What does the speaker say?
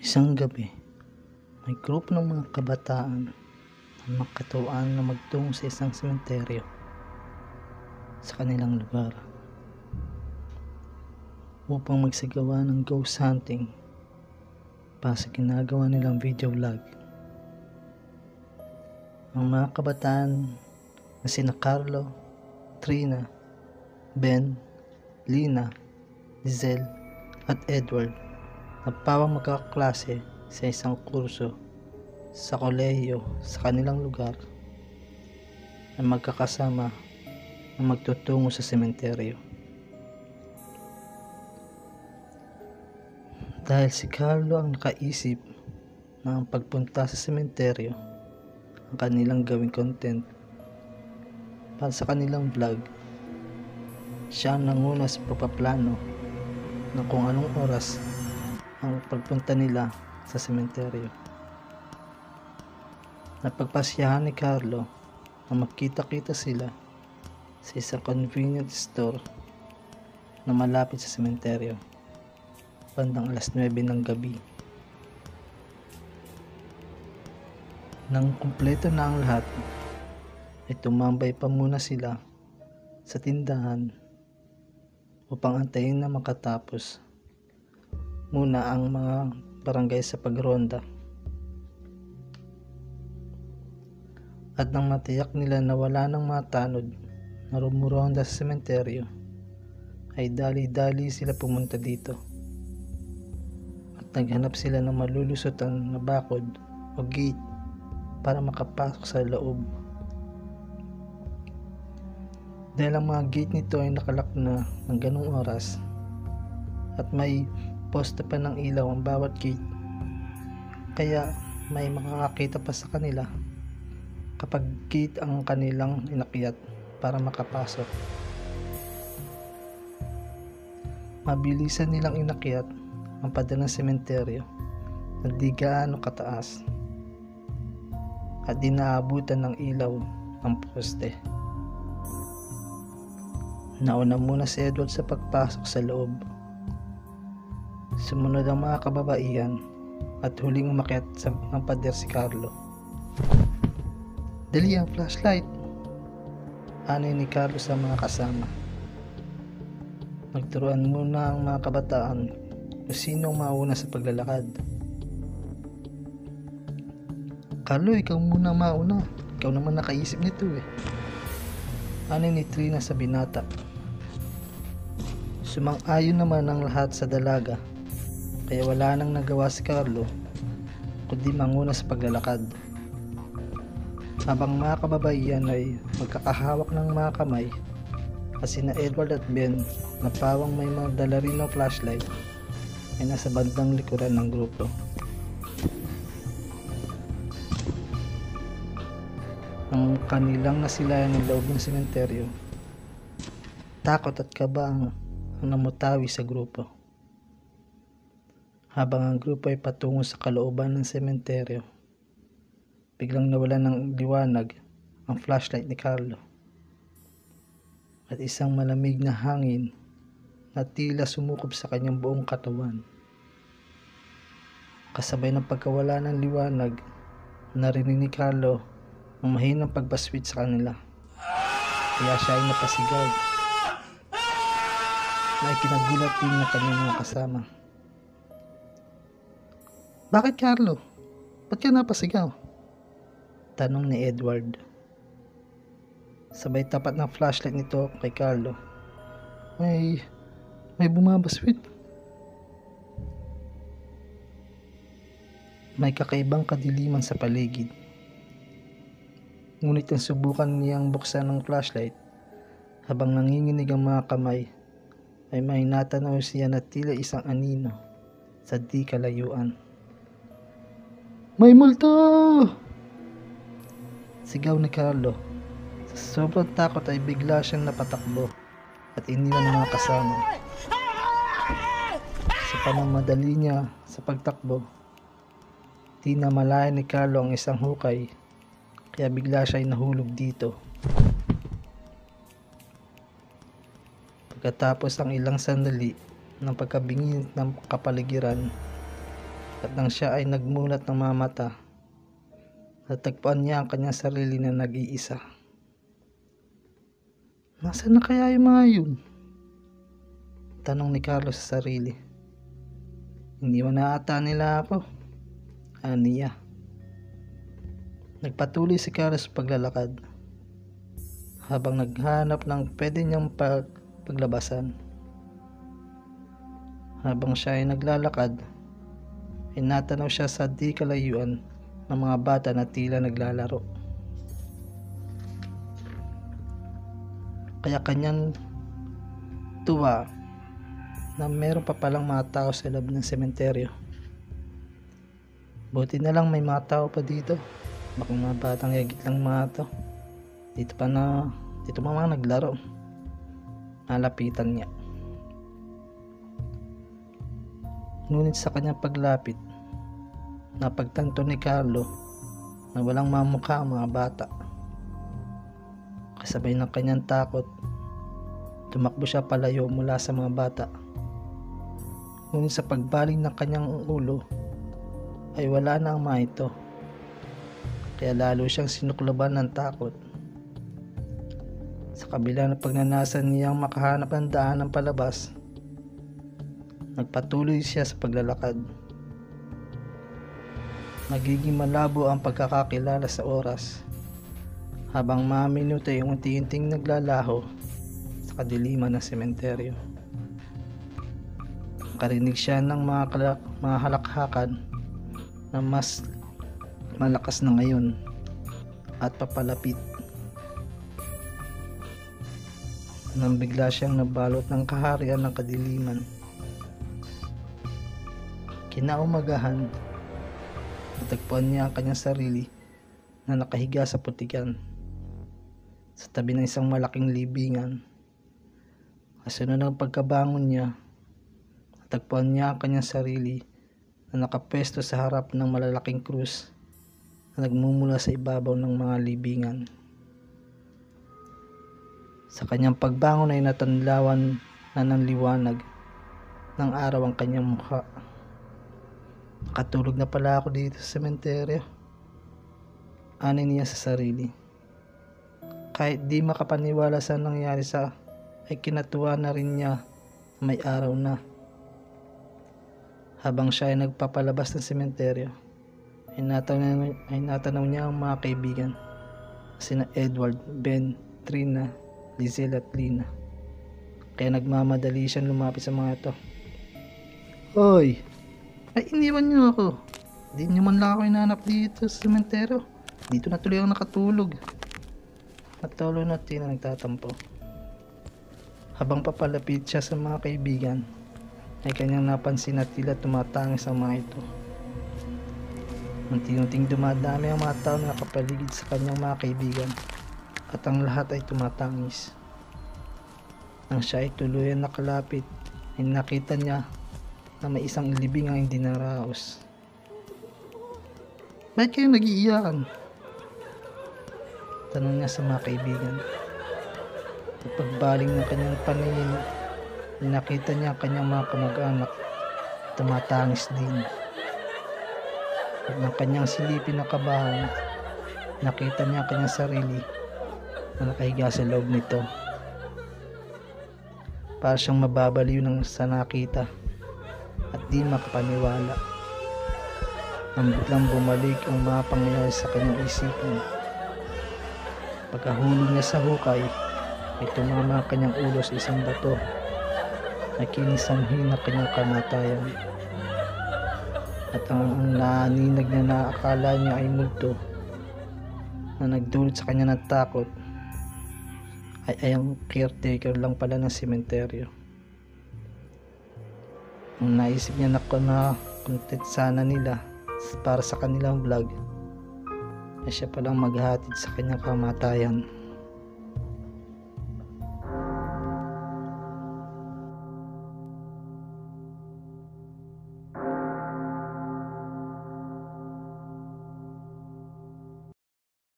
Isang gabi, may grupo ng mga kabataan ang magkatuwaan na magtungo sa isang sementeryo sa kanilang lugar upang magsagawa ng ghost hunting para sa ginagawa nilang video vlog. Ang mga kabataan na sina Carlo, Trina, Ben, Lina, Lizelle at Edward na pawang magkakaklase sa isang kurso sa kolehiyo sa kanilang lugar ay magkakasama na magtutungo sa sementeryo. Dahil si Carlo ang nakaisip na ang pagpunta sa sementeryo ang kanilang gawing content para sa kanilang vlog, siya ang nanguna sa pagpaplano ng kung anong oras ang pagpunta nila sa sementeryo. Napagpasyahan ni Carlo na magkita-kita sila sa isang convenience store na malapit sa sementeryo bandang alas 9 ng gabi. Nang kumpleto na ang lahat, ay tumambay pa muna sila sa tindahan upang antayin na makatapos muna ang mga barangay sa pagronda. At nang matiyak nila na wala ng mga tanod na rumuronda sa sementeryo, ay dali-dali sila pumunta dito at naghanap sila ng malulusutan na bakod o gate para makapasok sa loob. Dahil ang mga gate nito ay nakalak na ng ganong oras at may poste pa ng ilaw ang bawat gate, kaya may makakakita pa sa kanila kapag gate ang kanilang inakyat para makapasok. Mabilisan nilang inakyat ang pader ng sementeryo na di gaano kataas at di naabutan ng ilaw ng poste. Nauna muna si Edward sa pagpasok sa loob. Sumunod ang mga kababaihan at huling umakyat ng pader si Carlo. "Dali ang flashlight," anay ni Carlo sa mga kasama. Nagturuan muna ang mga kabataan kung sino ang mauna sa paglalakad. "Carlo, ikaw muna mauna. Ikaw naman nakaisip nito eh," anay ni Trina sa binata. Sumang-ayon naman ang lahat sa dalaga, kaya wala nang nagawa si Carlo kundi manguna sa paglalakad. Habang mga kababaihan ay magkakahawak ng mga kamay at sina Edward at Ben na pawang may mga dala rin ng flashlight ay nasa bandang likuran ng grupo. Ang kanilang nasilayan ng loob ng sementeryo, takot at kaba ang namutawi sa grupo. Habang ang grupo ay patungo sa kalooban ng sementeryo, biglang nawalan ng liwanag ang flashlight ni Carlo at isang malamig na hangin na tila sumukob sa kanyang buong katawan. Kasabay ng pagkawala ng liwanag, narinig ni Carlo ang mahinang pagbaswit sa kanila, kaya siya ay napasigaw na ikinagulat din ng kanyang mga kasama. "Bakit, Carlo? Ba't ka napasigaw?" tanong ni Edward. Sabay tapat ng flashlight nito kay Carlo. May bumabaswit. May kakaibang kadiliman sa paligid. Ngunit ang subukan niyang buksan ng flashlight habang nanginginig ang mga kamay, ay may natanaw siya na tila isang anino sa di kalayuan. "May multo!" sigaw ni Carlo. Sa sobrang takot ay bigla siyang napatakbo at iniwan ng mga kasama. Sa pamamadali niya sa pagtakbo, di namalayan ni Carlo ang isang hukay, kaya bigla siya ay nahulog dito. Pagkatapos ang ilang sandali ng pagkabingit ng kapaligiran, At nang siya ay nagmulat ng mga mata, natagpuan niya ang kanyang sarili na nag-iisa. Nasaan na kaya yung mga yun? Tanong ni Carlo sa sarili. Iniwan na ata nila ako, aniya. Nagpatuloy si Carlo sa paglalakad habang naghanap ng pwede niyang paglabasan. Habang siya ay naglalakad, ay natanaw siya sa di kalayuan ng mga bata na tila naglalaro. Kaya kanyang tuwa na meron pa palang mga tao sa loob ng sementeryo. Buti na lang may mga tao pa dito. Baka mga batang yagit lang mga to. Dito pa mga naglaro. Nalapitan niya. Ngunit sa kanyang paglapit, napagtanto ni Carlo na walang mamukha ang mga bata. Kasabay ng kanyang takot, tumakbo siya palayo mula sa mga bata. Ngunit sa pagbaling ng kanyang ulo, ay wala na ang mga ito. Kaya lalo siyang sinuklaban ng takot. Sa kabila ng pagnanasan niyang makahanap ng daan ng palabas, nagpatuloy siya sa paglalakad. Nagiging malabo ang pagkakakilala sa oras, habang mga minuto ay unti-unting naglalaho sa kadiliman ng sementeryo. Nakarinig siya ng mga halakhakan na mas malakas na ngayon at papalapit. Nang bigla siyang nabalot ng kaharian ng kadiliman. Kinaumagahan, natagpuan niya ang kanyang sarili na nakahiga sa putikan sa tabi ng isang malaking libingan. Kasunod ng pagkabangon niya, natagpuan niya ang kanyang sarili na nakapwesto sa harap ng malalaking krus na nagmumula sa ibabaw ng mga libingan. Sa kanyang pagbangon ay natanlawan na ng liwanag ng araw ang kanyang mukha. Nakatulog na pala ako dito sa sementeryo, ani niya sa sarili. Kahit di makapaniwala sa nangyari ay kinatuwa na rin niya may araw na. Habang siya ay nagpapalabas ng sementeryo, ay natanaw niya ang mga kaibigan, sina Edward, Ben, Trina, Lizelle at Lina. Kaya nagmamadali siyang lumapit sa mga ito. Hoy! Ay iniwan niyo ako. Di niyo man lang ako hinanap dito sa sementeryo. Dito na tuloy ako nakatulog. At tolo na Tina nagtatampo. Habang papalapit siya sa mga kaibigan, ay kanyang napansin na tila tumatangis ang mga ito. Unti-unting dumadami ang mga tao na nakapaligid sa kanyang mga kaibigan, at ang lahat ay tumatangis. Nang siya ay tuluyan nakalapit, ay nakita niya na may isang libing ang hindi naraos. Bakit kayo nag-iiyakan? Tanong niya sa mga kaibigan. At pagbaling ng kanyang paningin, nakita niya ang kanyang mga kamag-anak, tumatangis din. At ng kanyang silipin na kabahan, nakita niya ang kanyang sarili na nakahiga sa loob nito. Para siyang mababaliw ng sa nakita at di makapaniwala. Nang biglang bumalik ang mga pangyayari sa kanyang isipan. Pagkahulog niya sa hukay, ay tumama ang kanyang ulo sa isang bato na kinisanhin na kanyang kamatayan. At ang naaninag niya na akala niya ay multo na nagdulot sa kanya ng takot ay ang caretaker lang pala ng sementeryo. Nung naisip niya na content sana nila para sa kanilang vlog, ay siya palang maghatid sa kanyang kamatayan.